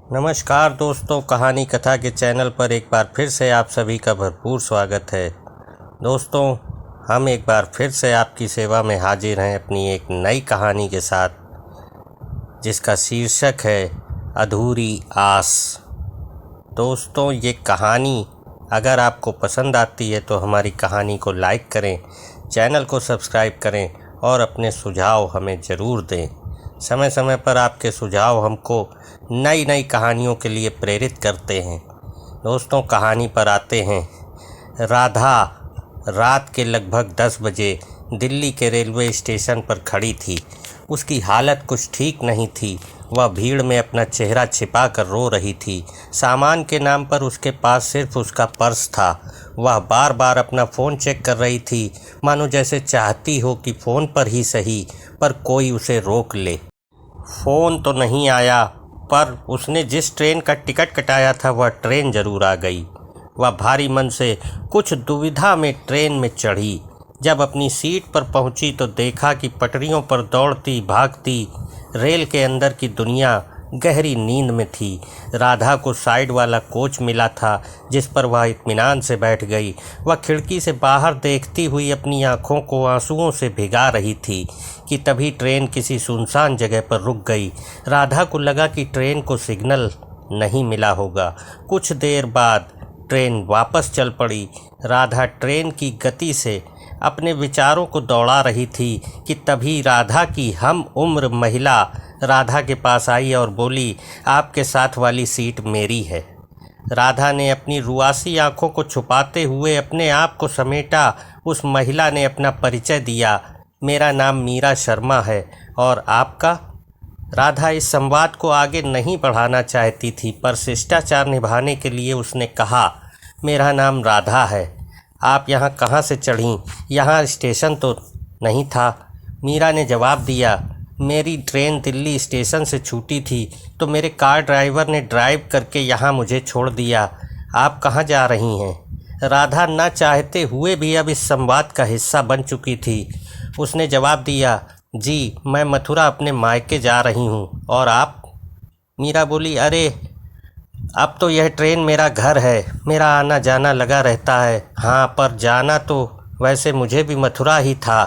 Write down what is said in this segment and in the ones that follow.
नमस्कार दोस्तों, कहानी कथा के चैनल पर एक बार फिर से आप सभी का भरपूर स्वागत है। दोस्तों, हम एक बार फिर से आपकी सेवा में हाजिर हैं अपनी एक नई कहानी के साथ, जिसका शीर्षक है अधूरी आस। दोस्तों, ये कहानी अगर आपको पसंद आती है तो हमारी कहानी को लाइक करें, चैनल को सब्सक्राइब करें और अपने सुझाव हमें ज़रूर दें। समय समय पर आपके सुझाव हमको नई नई कहानियों के लिए प्रेरित करते हैं। दोस्तों, कहानी पर आते हैं। राधा रात के लगभग 10 बजे दिल्ली के रेलवे स्टेशन पर खड़ी थी। उसकी हालत कुछ ठीक नहीं थी। वह भीड़ में अपना चेहरा छिपा कर रो रही थी। सामान के नाम पर उसके पास सिर्फ उसका पर्स था। वह बार बार अपना फ़ोन चेक कर रही थी, मानो जैसे चाहती हो कि फ़ोन पर ही सही पर कोई उसे रोक ले। फ़ोन तो नहीं आया, पर उसने जिस ट्रेन का टिकट कटाया था वह ट्रेन ज़रूर आ गई। वह भारी मन से कुछ दुविधा में ट्रेन में चढ़ी। जब अपनी सीट पर पहुंची तो देखा कि पटरियों पर दौड़ती भागती रेल के अंदर की दुनिया गहरी नींद में थी। राधा को साइड वाला कोच मिला था, जिस पर वह इत्मीनान से बैठ गई। वह खिड़की से बाहर देखती हुई अपनी आंखों को आंसुओं से भिगा रही थी कि तभी ट्रेन किसी सुनसान जगह पर रुक गई। राधा को लगा कि ट्रेन को सिग्नल नहीं मिला होगा। कुछ देर बाद ट्रेन वापस चल पड़ी। राधा ट्रेन की गति से अपने विचारों को दौड़ा रही थी कि तभी राधा की हम उम्र महिला राधा के पास आई और बोली, आपके साथ वाली सीट मेरी है। राधा ने अपनी रुआसी आंखों को छुपाते हुए अपने आप को समेटा। उस महिला ने अपना परिचय दिया, मेरा नाम मीरा शर्मा है, और आपका? राधा इस संवाद को आगे नहीं बढ़ाना चाहती थी, पर शिष्टाचार निभाने के लिए उसने कहा, मेरा नाम राधा है। आप यहाँ कहाँ से चढ़ीं? यहाँ स्टेशन तो नहीं था। मीरा ने जवाब दिया, मेरी ट्रेन दिल्ली स्टेशन से छूटी थी तो मेरे कार ड्राइवर ने ड्राइव करके यहाँ मुझे छोड़ दिया। आप कहाँ जा रही हैं? राधा न चाहते हुए भी अब इस संवाद का हिस्सा बन चुकी थी। उसने जवाब दिया, जी मैं मथुरा अपने मायके जा रही हूँ। और आप? मीरा बोली, अरे अब तो यह ट्रेन मेरा घर है, मेरा आना जाना लगा रहता है। हाँ, पर जाना तो वैसे मुझे भी मथुरा ही था।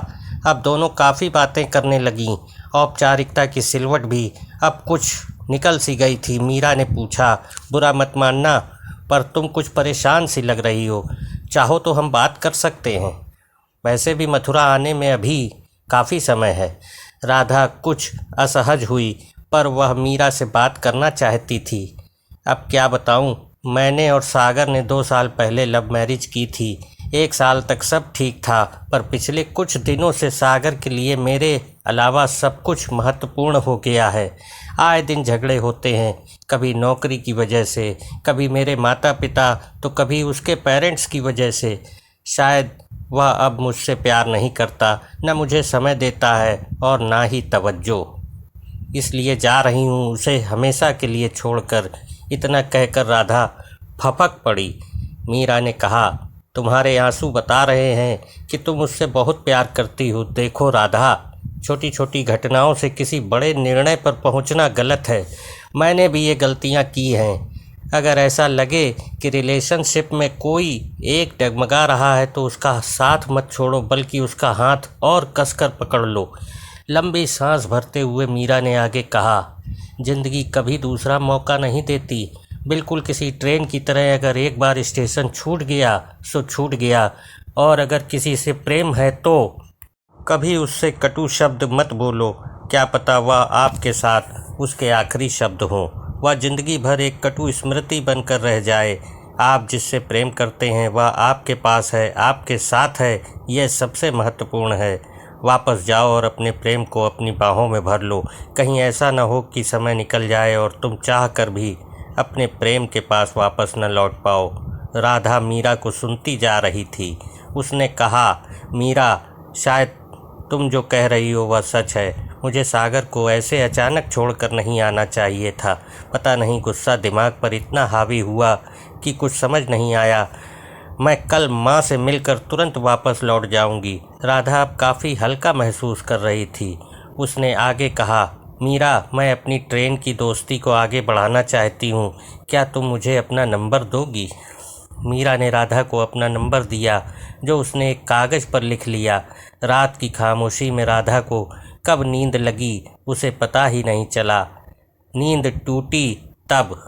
अब दोनों काफ़ी बातें करने लगीं। औपचारिकता की सिलवट भी अब कुछ निकल सी गई थी। मीरा ने पूछा, बुरा मत मानना, पर तुम कुछ परेशान सी लग रही हो। चाहो तो हम बात कर सकते हैं। वैसे भी मथुरा आने में अभी काफ़ी समय है। राधा कुछ असहज हुई, पर वह मीरा से बात करना चाहती थी। अब क्या बताऊं, मैंने और सागर ने 2 साल पहले लव मैरिज की थी। 1 साल तक सब ठीक था, पर पिछले कुछ दिनों से सागर के लिए मेरे अलावा सब कुछ महत्वपूर्ण हो गया है। आए दिन झगड़े होते हैं, कभी नौकरी की वजह से, कभी मेरे माता पिता, तो कभी उसके पेरेंट्स की वजह से। शायद वह अब मुझसे प्यार नहीं करता, न मुझे समय देता है और ना ही तवज्जो। इसलिए जा रही हूँ उसे हमेशा के लिए छोड़कर। इतना कहकर राधा फपक पड़ी। मीरा ने कहा, तुम्हारे आंसू बता रहे हैं कि तुम उससे बहुत प्यार करती हो। देखो राधा, छोटी छोटी घटनाओं से किसी बड़े निर्णय पर पहुंचना गलत है। मैंने भी ये गलतियां की हैं। अगर ऐसा लगे कि रिलेशनशिप में कोई एक डगमगा रहा है तो उसका साथ मत छोड़ो, बल्कि उसका हाथ और कसकर पकड़ लो। लंबी सांस भरते हुए मीरा ने आगे कहा, ज़िंदगी कभी दूसरा मौका नहीं देती। बिल्कुल किसी ट्रेन की तरह अगर एक बार स्टेशन छूट गया सो छूट गया, और अगर किसी से प्रेम है तो कभी उससे कटु शब्द मत बोलो। क्या पता वह आपके साथ उसके आखिरी शब्द हों। वह ज़िंदगी भर एक कटु स्मृति बनकर रह जाए। आप जिससे प्रेम करते हैं वह आपके पास है, आपके साथ है, यह सबसे महत्वपूर्ण है। वापस जाओ और अपने प्रेम को अपनी बाहों में भर लो। कहीं ऐसा न हो कि समय निकल जाए और तुम चाह कर भी अपने प्रेम के पास वापस न लौट पाओ। राधा मीरा को सुनती जा रही थी। उसने कहा, मीरा, शायद तुम जो कह रही हो वह सच है। मुझे सागर को ऐसे अचानक छोड़कर नहीं आना चाहिए था। पता नहीं गुस्सा दिमाग पर इतना हावी हुआ कि कुछ समझ नहीं आया। मैं कल माँ से मिलकर तुरंत वापस लौट जाऊंगी। राधा अब काफ़ी हल्का महसूस कर रही थी। उसने आगे कहा, मीरा, मैं अपनी ट्रेन की दोस्ती को आगे बढ़ाना चाहती हूँ, क्या तुम मुझे अपना नंबर दोगी? मीरा ने राधा को अपना नंबर दिया, जो उसने एक कागज़ पर लिख लिया। रात की खामोशी में राधा को कब नींद लगी उसे पता ही नहीं चला। नींद टूटी तब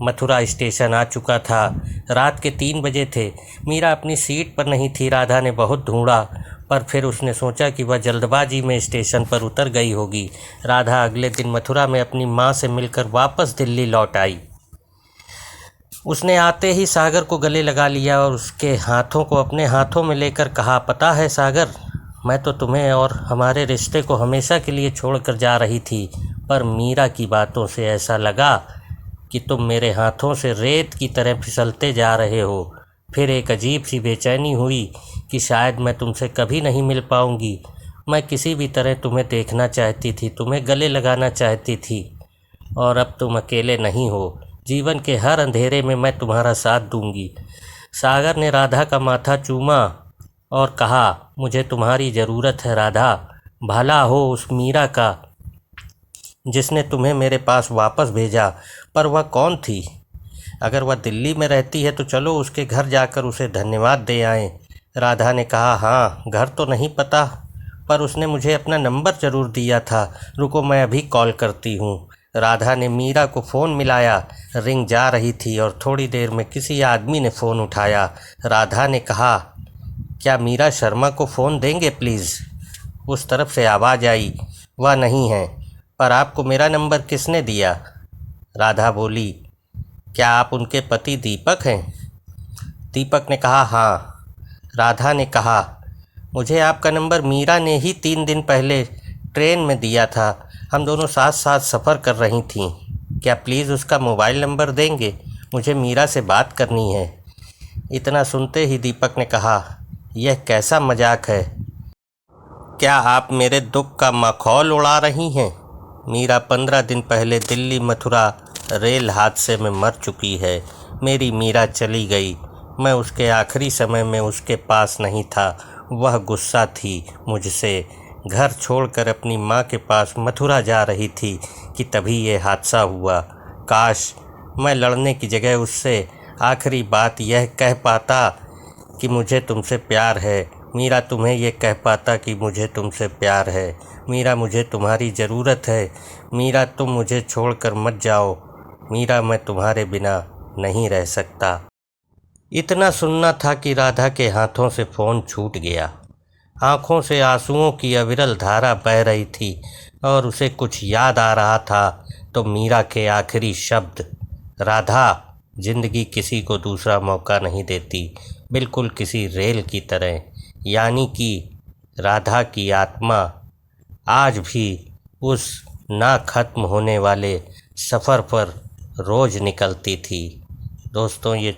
मथुरा स्टेशन आ चुका था। रात के 3 बजे थे। मीरा अपनी सीट पर नहीं थी। राधा ने बहुत ढूंढा, पर फिर उसने सोचा कि वह जल्दबाजी में स्टेशन पर उतर गई होगी। राधा अगले दिन मथुरा में अपनी माँ से मिलकर वापस दिल्ली लौट आई। उसने आते ही सागर को गले लगा लिया और उसके हाथों को अपने हाथों में लेकर कहा, पता है सागर, मैं तो तुम्हें और हमारे रिश्ते को हमेशा के लिए छोड़कर जा रही थी, पर मीरा की बातों से ऐसा लगा कि तुम मेरे हाथों से रेत की तरह फिसलते जा रहे हो। फिर एक अजीब सी बेचैनी हुई कि शायद मैं तुमसे कभी नहीं मिल पाऊंगी। मैं किसी भी तरह तुम्हें देखना चाहती थी, तुम्हें गले लगाना चाहती थी, और अब तुम अकेले नहीं हो। जीवन के हर अंधेरे में मैं तुम्हारा साथ दूंगी। सागर ने राधा का माथा चूमा और कहा, मुझे तुम्हारी ज़रूरत है राधा। भला हो उस मीरा का जिसने तुम्हें मेरे पास वापस भेजा, पर वह कौन थी? अगर वह दिल्ली में रहती है तो चलो उसके घर जाकर उसे धन्यवाद दे आएं। राधा ने कहा, हाँ, घर तो नहीं पता, पर उसने मुझे अपना नंबर ज़रूर दिया था। रुको, मैं अभी कॉल करती हूँ। राधा ने मीरा को फ़ोन मिलाया। रिंग जा रही थी और थोड़ी देर में किसी आदमी ने फ़ोन उठाया। राधा ने कहा, क्या मीरा शर्मा को फ़ोन देंगे प्लीज़? उस तरफ से आवाज़ आई, वह नहीं है, पर आपको मेरा नंबर किसने दिया? राधा बोली, क्या आप उनके पति दीपक हैं? दीपक ने कहा, हाँ। राधा ने कहा, मुझे आपका नंबर मीरा ने ही 3 दिन पहले ट्रेन में दिया था। हम दोनों साथ साथ सफ़र कर रही थीं। क्या प्लीज़ उसका मोबाइल नंबर देंगे? मुझे मीरा से बात करनी है। इतना सुनते ही दीपक ने कहा, यह कैसा मजाक है? क्या आप मेरे दुख का मखौल उड़ा रही हैं? मीरा 15 दिन पहले दिल्ली मथुरा रेल हादसे में मर चुकी है। मेरी मीरा चली गई। मैं उसके आखिरी समय में उसके पास नहीं था। वह गुस्सा थी मुझसे। घर छोड़कर अपनी माँ के पास मथुरा जा रही थी कि तभी ये हादसा हुआ। काश मैं लड़ने की जगह उससे आखिरी बात यह कह पाता कि मुझे तुमसे प्यार है। मीरा, तुम्हें यह कह पाता कि मुझे तुमसे प्यार है। मीरा, मुझे तुम्हारी ज़रूरत है। मीरा, तुम मुझे छोड़कर मत जाओ। मीरा, मैं तुम्हारे बिना नहीं रह सकता। इतना सुनना था कि राधा के हाथों से फ़ोन छूट गया। आँखों से आंसुओं की अविरल धारा बह रही थी और उसे कुछ याद आ रहा था तो मीरा के आखिरी शब्द, राधा, जिंदगी किसी को दूसरा मौका नहीं देती, बिल्कुल किसी रेल की तरह। यानी कि राधा की आत्मा आज भी उस ना ख़त्म होने वाले सफ़र पर रोज़ निकलती थी। दोस्तों, ये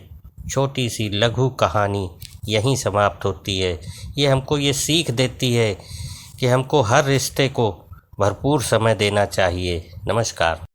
छोटी सी लघु कहानी यहीं समाप्त होती है। ये हमको ये सीख देती है कि हमको हर रिश्ते को भरपूर समय देना चाहिए। नमस्कार।